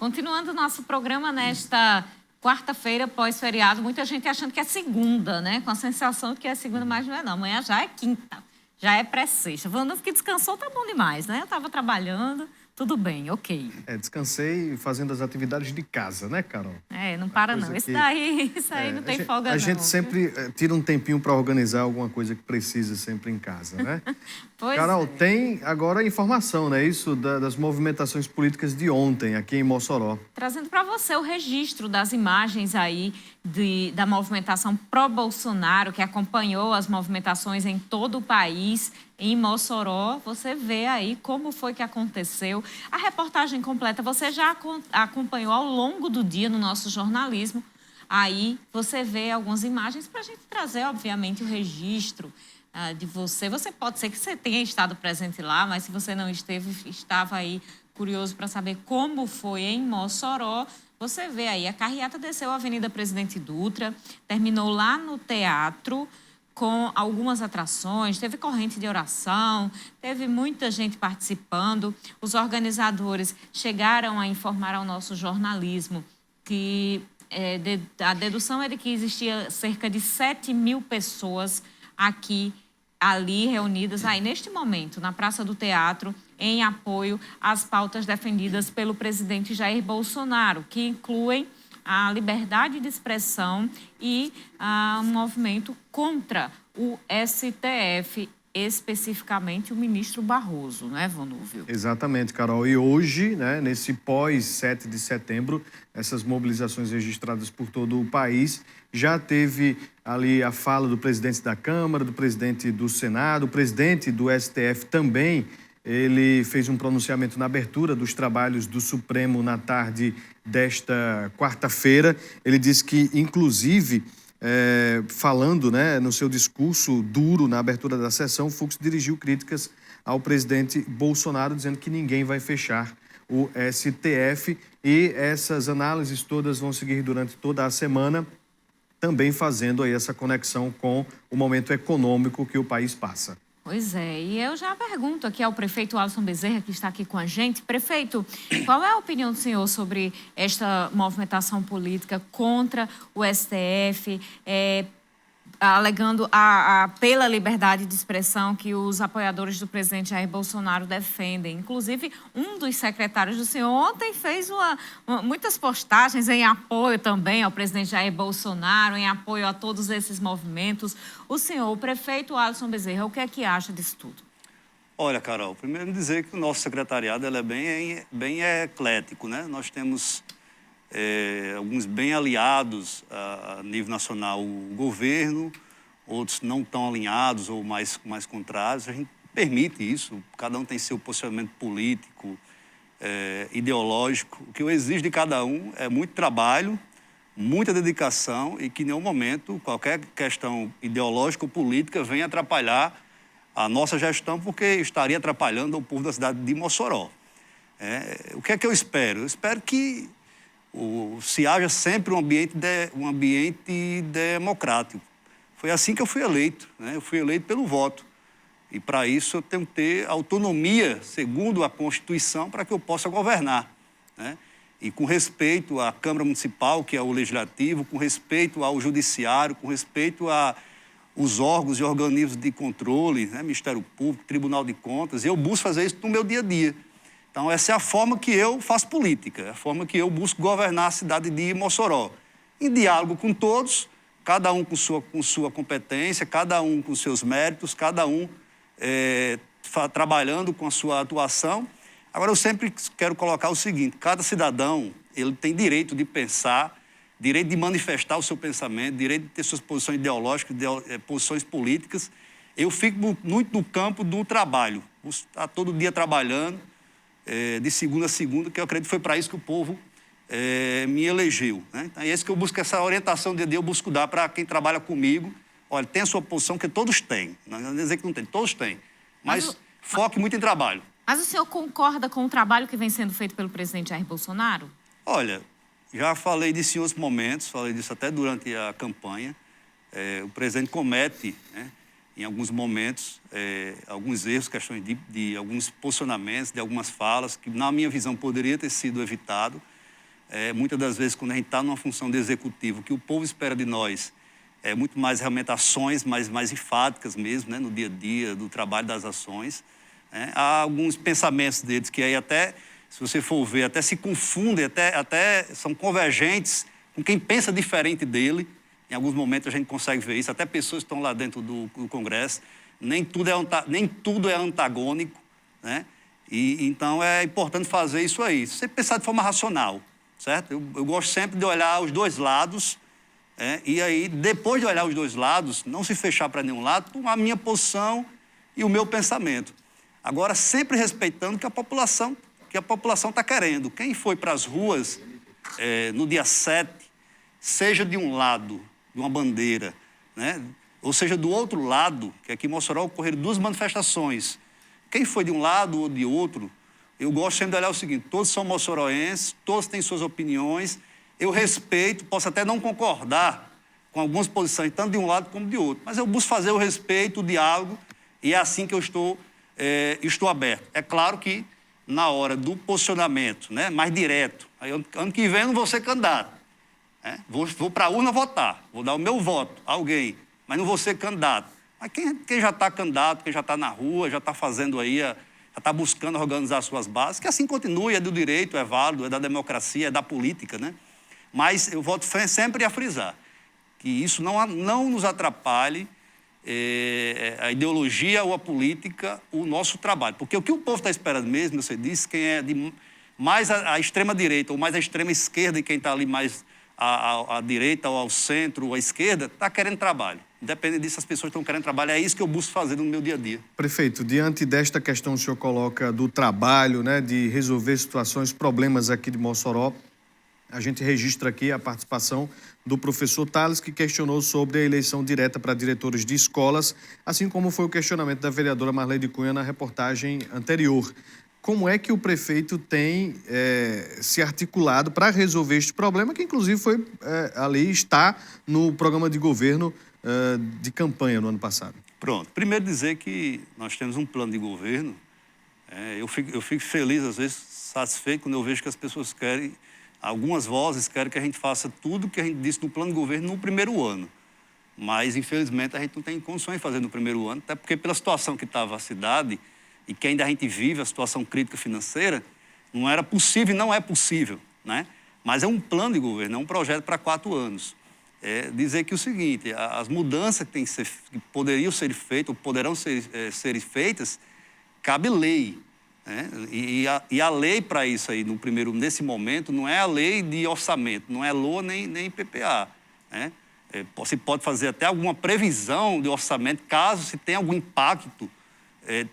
Continuando o nosso programa nesta quarta-feira, pós-feriado, muita gente achando que é segunda, né? Com a sensação de que é segunda, mas não é não. Amanhã já é quinta, já é pré-sexta. Falando que descansou, tá bom demais, né? Eu estava trabalhando, tudo bem, ok. Descansei fazendo as atividades de casa, né, Carol? Não para não. Isso aí não tem folga não. A gente sempre tira um tempinho para organizar alguma coisa que precisa sempre em casa, né? Pois Carol, tem agora informação, né? Isso das movimentações políticas de ontem aqui em Mossoró. Trazendo para você o registro das imagens aí da movimentação pró-Bolsonaro, que acompanhou as movimentações em todo o país, em Mossoró. Você vê aí como foi que aconteceu. A reportagem completa você já acompanhou ao longo do dia no nosso jornalismo. Aí você vê algumas imagens para a gente trazer, obviamente, o registro de você. Você pode ser que você tenha estado presente lá, mas se você não esteve, estava aí curioso para saber como foi em Mossoró. Você vê aí, a carreata desceu a Avenida Presidente Dutra, terminou lá no teatro com algumas atrações, teve corrente de oração, teve muita gente participando. Os organizadores chegaram a informar ao nosso jornalismo que a dedução é de que existia cerca de 7.000 pessoas ali reunidas aí neste momento na Praça do Teatro em apoio às pautas defendidas pelo presidente Jair Bolsonaro, que incluem a liberdade de expressão e um movimento contra o STF, especificamente o ministro Barroso, né, Vonúvio? Exatamente, Carol. E hoje, né, nesse pós-7 de setembro, essas mobilizações registradas por todo o país, já teve ali a fala do presidente da Câmara, do presidente do Senado, o presidente do STF também. Ele fez um pronunciamento na abertura dos trabalhos do Supremo na tarde desta quarta-feira. Ele disse que, inclusive, falando, né, no seu discurso duro na abertura da sessão, Fux dirigiu críticas ao presidente Bolsonaro, dizendo que ninguém vai fechar o STF. E essas análises todas vão seguir durante toda a semana, também fazendo aí essa conexão com o momento econômico que o país passa. Pois é, e eu já pergunto aqui ao prefeito Alisson Bezerra, que está aqui com a gente. Prefeito, qual é a opinião do senhor sobre esta movimentação política contra o STF, alegando pela liberdade de expressão que os apoiadores do presidente Jair Bolsonaro defendem? Inclusive, um dos secretários do senhor ontem fez muitas postagens em apoio também ao presidente Jair Bolsonaro, em apoio a todos esses movimentos. O senhor, o prefeito Alisson Bezerra, o que é que acha disso tudo? Olha, Carol, primeiro dizer que o nosso secretariado é bem eclético, né? Nós temos alguns bem aliados a nível nacional, o governo, outros não tão alinhados ou mais contrários. A gente permite isso, cada um tem seu posicionamento político, ideológico. O que eu exijo de cada um é muito trabalho, muita dedicação e que, em nenhum momento, qualquer questão ideológica ou política venha atrapalhar a nossa gestão, porque estaria atrapalhando o povo da cidade de Mossoró. O que é que eu espero? Eu espero que se haja sempre um ambiente democrático. Foi assim que eu fui eleito, né? Eu fui eleito pelo voto. E, para isso, eu tenho que ter autonomia, segundo a Constituição, para que eu possa governar, né? E com respeito à Câmara Municipal, que é o Legislativo, com respeito ao Judiciário, com respeito aos órgãos e organismos de controle, né? Ministério Público, Tribunal de Contas. Eu busco fazer isso no meu dia a dia. Então, essa é a forma que eu faço política, é a forma que eu busco governar a cidade de Mossoró. Em diálogo com todos, cada um com sua competência, cada um com seus méritos, cada um trabalhando com a sua atuação. Agora, eu sempre quero colocar o seguinte: cada cidadão ele tem direito de pensar, direito de manifestar o seu pensamento, direito de ter suas posições ideológicas, posições políticas. Eu fico muito no campo do trabalho, estar todo dia trabalhando, de segunda a segunda, que eu acredito que foi para isso que o povo me elegeu, né? Então, é isso que eu busco, essa orientação de Deus, eu busco dar para quem trabalha comigo. Olha, tem a sua posição, que todos têm. Não é dizer que não tem, todos têm. Mas foque muito em trabalho. Mas o senhor concorda com o trabalho que vem sendo feito pelo presidente Jair Bolsonaro? Olha, já falei disso em outros momentos, falei disso até durante a campanha. O presidente comete, né, em alguns momentos, alguns erros, questões de alguns posicionamentos, de algumas falas, que, na minha visão, poderia ter sido evitado. Muitas das vezes, quando a gente está numa função de executivo, o que o povo espera de nós é muito mais realmente ações mais enfáticas mesmo, né, no dia a dia, do trabalho das ações. Há alguns pensamentos deles que aí até, se você for ver, até se confundem, até são convergentes com quem pensa diferente dele. Em alguns momentos a gente consegue ver isso, até pessoas que estão lá dentro do Congresso. Nem tudo é antagônico, né? E então é importante fazer isso aí. Você pensar de forma racional, certo? Eu gosto sempre de olhar os dois lados, e aí, depois de olhar os dois lados, não se fechar para nenhum lado, tomar a minha posição e o meu pensamento. Agora, sempre respeitando o que a população está querendo. Quem foi para as ruas no dia 7, seja de um lado, de uma bandeira, né? Ou seja, do outro lado, que aqui em Mossoró ocorreram 2 manifestações. Quem foi de um lado ou de outro, eu gosto sempre de olhar o seguinte: todos são moçoroenses, todos têm suas opiniões, eu respeito, posso até não concordar com algumas posições, tanto de um lado como de outro, mas eu busco fazer o respeito, o diálogo, e é assim que eu estou aberto. É claro que na hora do posicionamento, né, mais direto, aí ano que vem eu não vou ser candidato, né? Vou para a urna votar, vou dar o meu voto a alguém, mas não vou ser candidato. Mas quem já está candidato, quem já está na rua, já está fazendo aí, já está buscando organizar suas bases, que assim continue, é do direito, é válido, é da democracia, é da política, né? Mas eu volto sempre a frisar que isso não nos atrapalhe a ideologia ou a política, o nosso trabalho. Porque o que o povo está esperando mesmo, você disse, quem é de mais à extrema-direita ou mais à extrema-esquerda e quem está ali mais à direita ou ao centro ou à esquerda, está querendo trabalho. Independente disso, as pessoas estão querendo trabalho. É isso que eu busco fazer no meu dia a dia. Prefeito, diante desta questão que o senhor coloca do trabalho, né, de resolver situações, problemas aqui de Mossoró, a gente registra aqui a participação do professor Tales, que questionou sobre a eleição direta para diretores de escolas, assim como foi o questionamento da vereadora Marlene Cunha na reportagem anterior. Como é que o prefeito tem se articulado para resolver este problema, que inclusive está no programa de governo de campanha no ano passado? Pronto. Primeiro dizer que nós temos um plano de governo. Eu fico feliz, às vezes satisfeito, quando eu vejo que as pessoas querem, algumas vozes querem que a gente faça tudo que a gente disse no plano de governo no primeiro ano. Mas, infelizmente, a gente não tem condições de fazer no primeiro ano, até porque pela situação que estava a cidade e que ainda a gente vive, a situação crítica financeira, não era possível e não é possível, né? Mas é um plano de governo, é um projeto para 4 anos. Dizer que o seguinte, as mudanças que poderiam ser feitas ou poderão ser feitas, cabe lei, né? E a lei para isso aí, nesse momento, não é a lei de orçamento, não é LOA nem PPA, né? Se pode fazer até alguma previsão de orçamento, caso se tenha algum impacto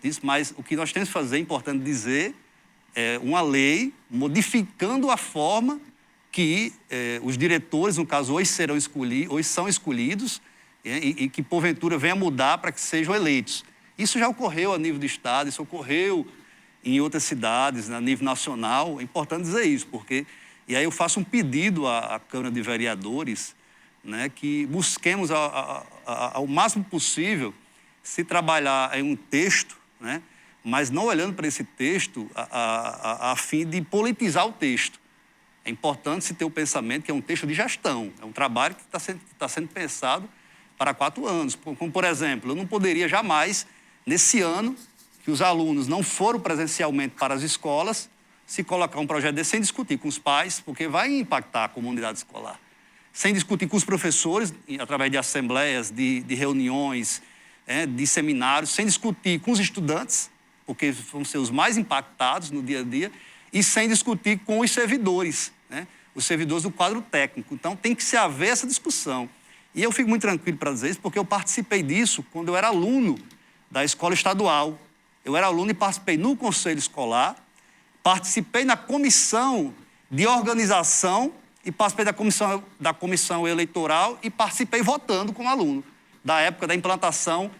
disso, mas o que nós temos que fazer, é importante dizer, é uma lei modificando a forma que os diretores, no caso, hoje são escolhidos e que, porventura, venha mudar para que sejam eleitos. Isso já ocorreu a nível do Estado, isso ocorreu em outras cidades, a nível nacional. É importante dizer isso, porque... E aí eu faço um pedido à Câmara de Vereadores, né, que busquemos, ao máximo possível, se trabalhar em um texto, né, mas não olhando para esse texto a fim de politizar o texto. É importante se ter o pensamento que é um texto de gestão, é um trabalho que está sendo pensado para 4 anos. Como, por exemplo, eu não poderia jamais, nesse ano, que os alunos não foram presencialmente para as escolas, se colocar um projeto desse sem discutir com os pais, porque vai impactar a comunidade escolar. Sem discutir com os professores, através de assembleias, de reuniões, de seminários, sem discutir com os estudantes, porque vão ser os mais impactados no dia a dia, e sem discutir com os servidores, né? Os servidores do quadro técnico. Então, tem que se haver essa discussão. E eu fico muito tranquilo para dizer isso, porque eu participei disso quando eu era aluno da escola estadual. Eu era aluno e participei no conselho escolar, participei na comissão de organização e participei da comissão eleitoral e participei votando como aluno, da época da implantação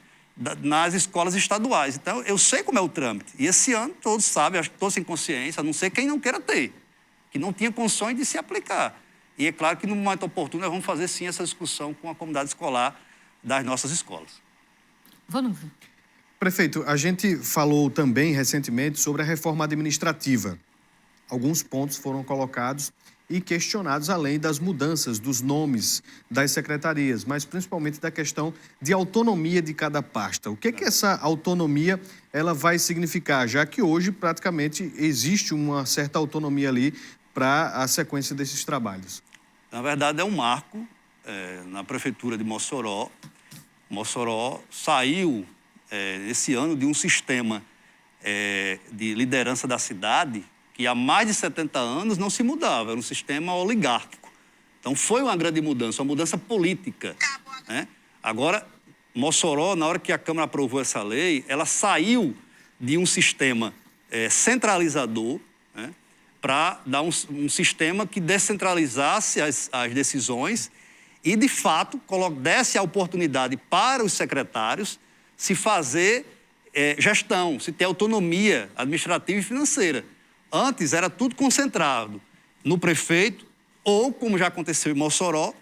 nas escolas estaduais. Então, eu sei como é o trâmite. E esse ano, todos sabem, acho que todos têm consciência, a não ser quem não queira ter, que não tinha condições de se aplicar. E é claro que, no momento oportuno, nós vamos fazer, sim, essa discussão com a comunidade escolar das nossas escolas. Vamos. Prefeito, a gente falou também, recentemente, sobre a reforma administrativa. Alguns pontos foram colocados e questionados, além das mudanças dos nomes das secretarias, mas principalmente da questão de autonomia de cada pasta. O que essa autonomia ela vai significar, já que hoje praticamente existe uma certa autonomia ali para a sequência desses trabalhos? Na verdade, é um marco na Prefeitura de Mossoró. Mossoró saiu esse ano de um sistema de liderança da cidade que há mais de 70 anos não se mudava, era um sistema oligárquico. Então, foi uma grande mudança, uma mudança política, né? Agora, Mossoró, na hora que a Câmara aprovou essa lei, ela saiu de um sistema centralizador, né, para dar um sistema que descentralizasse as decisões e, de fato, desse a oportunidade para os secretários se fazer gestão, se ter autonomia administrativa e financeira. Antes era tudo concentrado no prefeito ou, como já aconteceu em Mossoró,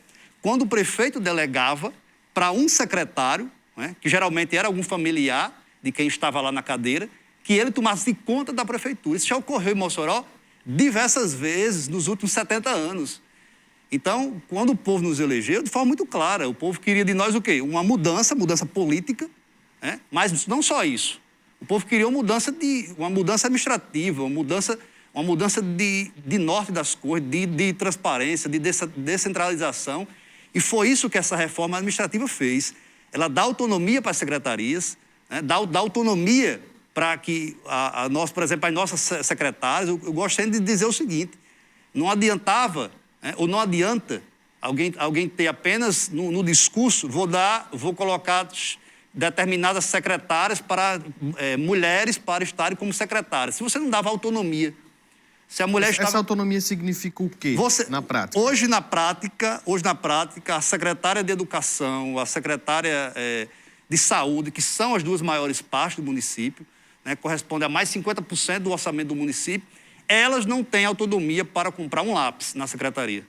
quando o prefeito delegava para um secretário, né, que geralmente era algum familiar de quem estava lá na cadeira, que ele tomasse conta da prefeitura. Isso já ocorreu em Mossoró diversas vezes nos últimos 70 anos. Então, quando o povo nos elegeu, de forma muito clara, o povo queria de nós o quê? Uma mudança política, né? Mas não só isso. O povo queria uma mudança administrativa, uma mudança de norte das coisas, de transparência, de descentralização. E foi isso que essa reforma administrativa fez. Ela dá autonomia para as secretarias, né? dá autonomia para que, por exemplo, as nossas secretárias, eu gosto sempre de dizer o seguinte, não adiantava, né, ou não adianta alguém ter apenas no discurso, vou colocar determinadas secretárias para mulheres para estarem como secretárias. Se você não dava autonomia, se a mulher Essa autonomia significa o quê na prática? Hoje na prática, a secretária de Educação, a secretária de Saúde, que são as duas maiores pastas do município, né, corresponde a mais 50% do orçamento do município, elas não têm autonomia para comprar um lápis na secretaria.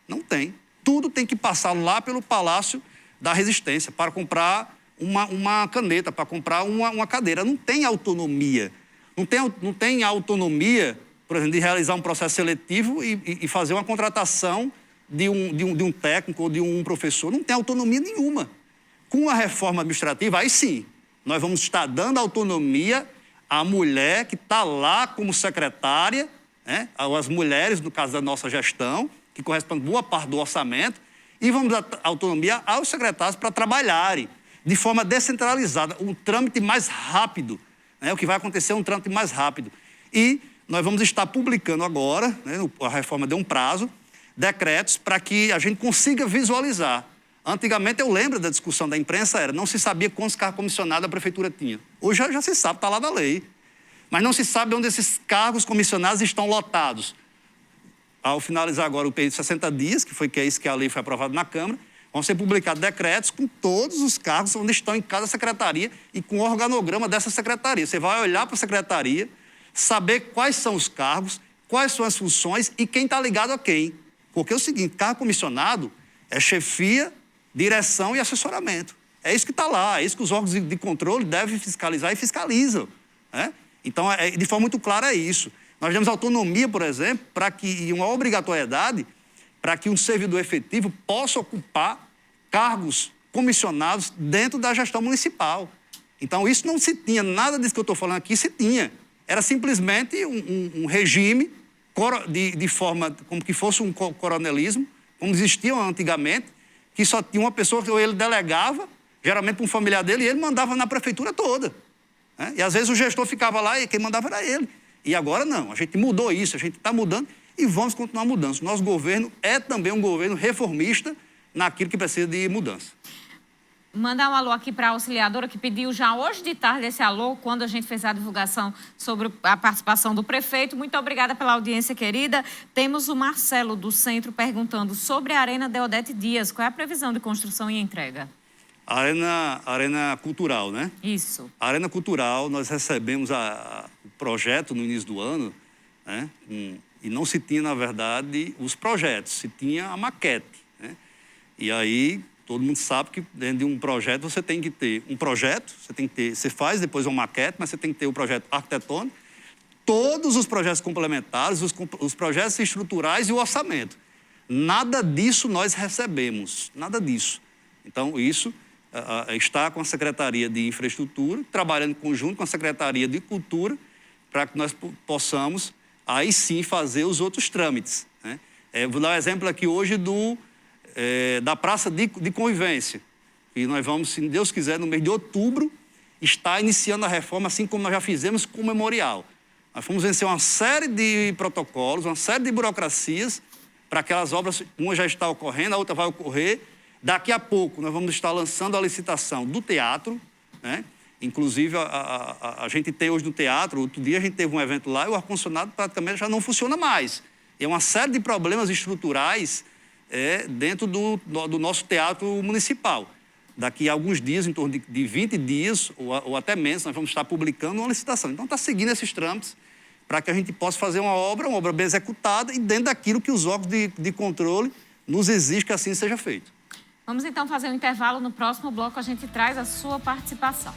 Não tem. Tudo tem que passar lá pelo Palácio da Resistência para comprar uma caneta, para comprar uma cadeira. Não tem autonomia. Não tem autonomia, por exemplo, de realizar um processo seletivo e fazer uma contratação de um técnico ou de um professor. Não tem autonomia nenhuma. Com a reforma administrativa, aí sim, nós vamos estar dando autonomia à mulher que está lá como secretária, né, às mulheres, no caso da nossa gestão, que corresponde a boa parte do orçamento, e vamos dar autonomia aos secretários para trabalharem de forma descentralizada, um trâmite mais rápido. Né, o que vai acontecer é um trâmite mais rápido. E nós vamos estar publicando agora, né, a reforma deu um prazo, decretos para que a gente consiga visualizar. Antigamente, eu lembro da discussão da imprensa, não se sabia quantos cargos comissionados a prefeitura tinha. Hoje já se sabe, está lá na lei. Mas não se sabe onde esses cargos comissionados estão lotados. Ao finalizar agora o período de 60 dias, que é isso que a lei foi aprovada na Câmara, vão ser publicados decretos com todos os cargos onde estão em cada secretaria e com o organograma dessa secretaria. Você vai olhar para a secretaria, saber quais são os cargos, quais são as funções e quem está ligado a quem. Porque é o seguinte, cargo comissionado é chefia, direção e assessoramento. É isso que está lá, é isso que os órgãos de controle devem fiscalizar e fiscalizam. Né? Então, de forma muito clara, é isso. Nós demos autonomia, por exemplo, e uma obrigatoriedade para que um servidor efetivo possa ocupar cargos comissionados dentro da gestão municipal. Então, isso não se tinha, nada disso que eu estou falando aqui se tinha. Era simplesmente um regime de forma como que fosse um coronelismo, como existia antigamente, que só tinha uma pessoa que ele delegava, geralmente para um familiar dele, e ele mandava na prefeitura toda. Né? E às vezes o gestor ficava lá e quem mandava era ele. E agora não, a gente mudou isso, a gente está mudando e vamos continuar mudando. Nosso governo é também um governo reformista naquilo que precisa de mudança. Mandar um alô aqui para a auxiliadora que pediu já hoje de tarde esse alô, quando a gente fez a divulgação sobre a participação do prefeito. Muito obrigada pela audiência, querida. Temos o Marcelo do Centro perguntando sobre a Arena Deodete Dias. Qual é a previsão de construção e entrega? A Arena Cultural, né? Isso. A Arena Cultural, nós recebemos o projeto no início do ano, né? E não se tinha, na verdade, os projetos, se tinha a maquete, né? E aí... Todo mundo sabe que dentro de um projeto você tem que ter um projeto, você faz depois uma maquete, mas você tem que ter o projeto arquitetônico, todos os projetos complementares, os projetos estruturais e o orçamento. Nada disso nós recebemos, nada disso. Então, isso está com a Secretaria de Infraestrutura, trabalhando em conjunto com a Secretaria de Cultura, para que nós possamos, aí sim, fazer os outros trâmites, né? Vou dar um exemplo aqui hoje da Praça de Convivência, e nós vamos, se Deus quiser, no mês de outubro, estar iniciando a reforma, assim como nós já fizemos com o memorial. Nós fomos vencer uma série de protocolos, uma série de burocracias, para aquelas obras, uma já está ocorrendo, a outra vai ocorrer. Daqui a pouco, nós vamos estar lançando a licitação do teatro, né? Inclusive, a gente tem hoje no teatro, outro dia a gente teve um evento lá e o ar-condicionado praticamente já não funciona mais. É uma série de problemas estruturais dentro do nosso teatro municipal. Daqui a alguns dias, em torno de 20 dias, ou até menos, nós vamos estar publicando uma licitação. Então, está seguindo esses trâmites para que a gente possa fazer uma obra bem executada e dentro daquilo que os órgãos de controle nos exigem que assim seja feito. Vamos então fazer um intervalo. No próximo bloco a gente traz a sua participação.